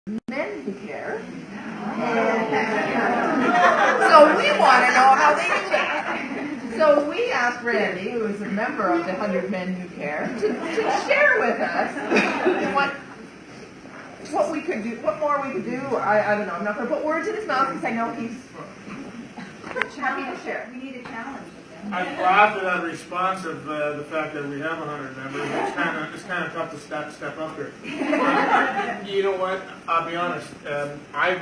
men who care. So we want to know how they do it. So we asked Randy, who is a member of the 100 Men Who Care, to share with us what we could do, what more we could do. I don't know. I'm not going to put words in his mouth because I know he's happy to share. We need a challenge with them. After that response of the fact that we have 100 members, it's kind of tough to step up here. You know what? I'll be honest. I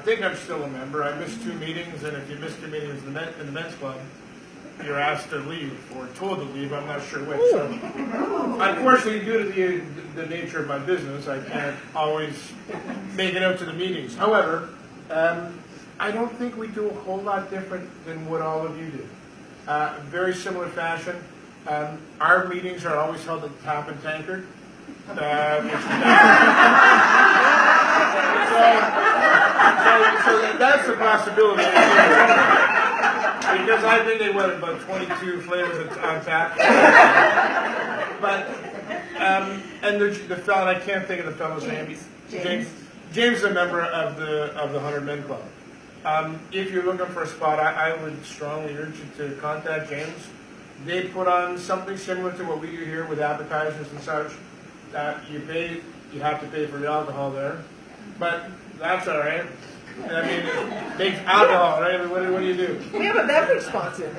think I'm still a member. I missed 2 meetings, and if you miss 2 meetings in the men's club, you're asked to leave or told to leave. I'm not sure which. So, unfortunately, due to the nature of my business, I can't always make it out to the meetings. However, I don't think we do a whole lot different than what all of you do. Very similar fashion. Our meetings are always held at Tap and Tankard. So that's a possibility. Because I think they went about 22 flavors on tap. But, and the fellow, I can't think of the fellow's name. James is a member of the 100 Men Club. If you're looking for a spot, I would strongly urge you to contact James. They put on something similar to what we do here with appetizers and such. You have to pay for the alcohol there, but that's all right. I mean, it takes alcohol, right? What do you do? We have a beverage sponsor.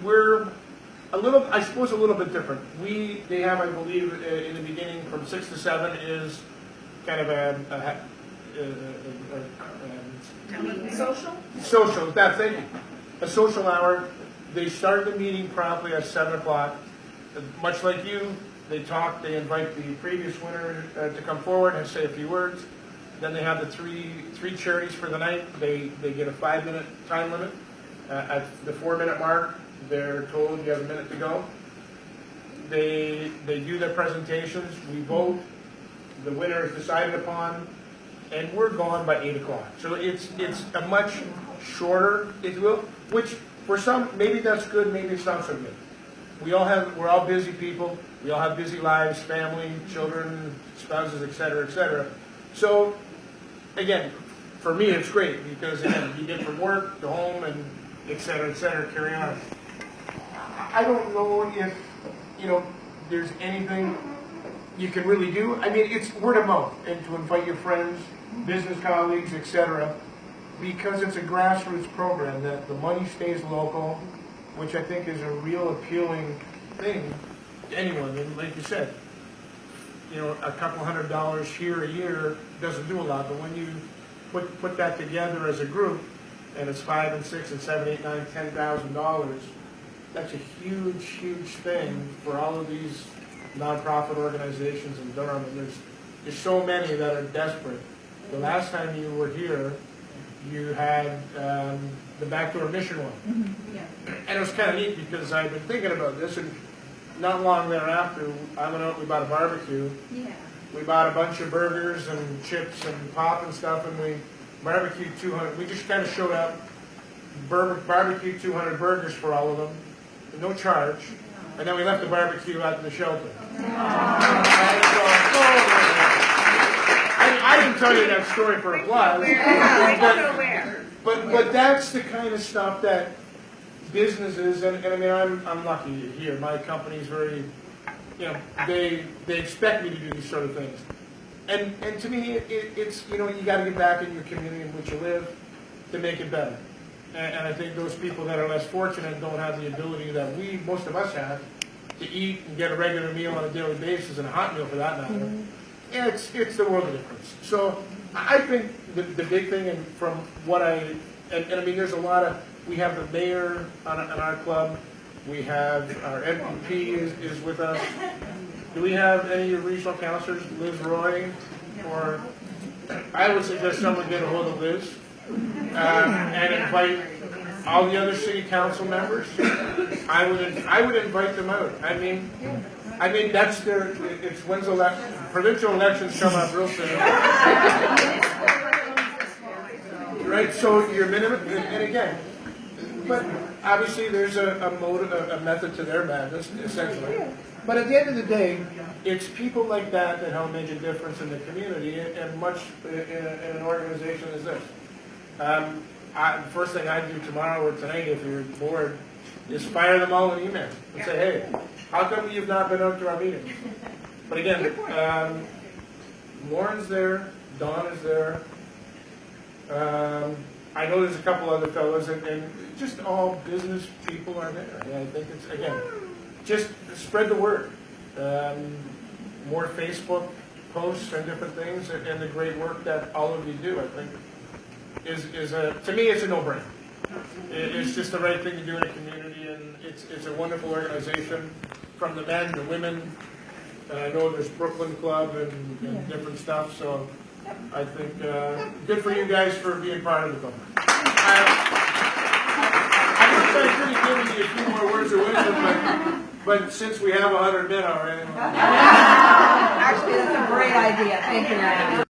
We're a little, I suppose, a little bit different. They have, I believe, in the beginning from 6 to 7 is kind of social. That thing, a social hour. They start the meeting promptly at 7 o'clock. Much like you, they talk. They invite the previous winner to come forward and say a few words. Then they have the three charities for the night. They get a 5-minute time limit. At the 4-minute mark, they're told you have a minute to go. They do their presentations. We vote. The winner is decided upon, and we're gone by 8 o'clock. So it's a much shorter, if you will. Which for some, maybe that's good. Maybe it's not so good. We're all busy people. We all have busy lives, family, children, spouses, etc., etc. So, again, for me, it's great because again, you get from work to home and etc., carry on. I don't know if there's anything you can really do. I mean, it's word of mouth and to invite your friends, business colleagues, etc. Because it's a grassroots program that the money stays local, which I think is a real appealing thing to anyone. And like you said, a couple $100 here a year doesn't do a lot, but when you put that together as a group, and it's $5,000 and $6,000 and $7,000, $8,000, $9,000, $10,000, that's a huge thing for all of these nonprofit organizations in Durham. And there's so many that are desperate. The last time you were here, you had the Backdoor Mission one. Mm-hmm. Yeah. And it was kind of neat because I've been thinking about this, and not long thereafter, I went out, we bought a barbecue. Yeah. We bought a bunch of burgers and chips and pop and stuff, and we barbecued 200. We just kind of showed up, barbecued 200 burgers for all of them, no charge, and then we left the barbecue out in the shelter. I didn't tell you that story for applause. But that's the kind of stuff that businesses, and I mean, I'm lucky here. My company's very, they expect me to do these sort of things. And to me, it's, you got to get back in your community in which you live to make it better. And I think those people that are less fortunate don't have the ability that most of us have, to eat and get a regular meal on a daily basis, and a hot meal for that matter. Mm-hmm. It's the world of difference. So I think the big thing, and from what and I mean, there's a lot of, we have the mayor on our club, we have our MPP is with us. Do we have any of your regional councilors, Liz Roy, or I would suggest someone get a hold of Liz and invite all the other city council members. I would invite them out. I mean that's it's when's provincial elections come up real soon. Right, so your minimum, and again, But obviously, there's a method to their madness, essentially. But at the end of the day, it's people like that that help make a difference in the community, and much in an organization as this. The first thing I do tomorrow or tonight, if you're bored, is fire them all an email and say, hey, how come you've not been out to our meetings? But again, Lauren's there, Don is there. I know there's a couple other fellows, and just all business people are there. And I think it's, again, just spread the word. More Facebook posts and different things, and the great work that all of you do, I think, is to me, it's a no-brainer. It's just the right thing to do in a community, and it's a wonderful organization, from the men, the women. I know there's Brooklyn Club and different stuff, so I think good for you guys for being part of the club. I wish I could have given you a few more words of wisdom, but since we have 100 men already. Actually, that's a great idea. Thank you, Randy.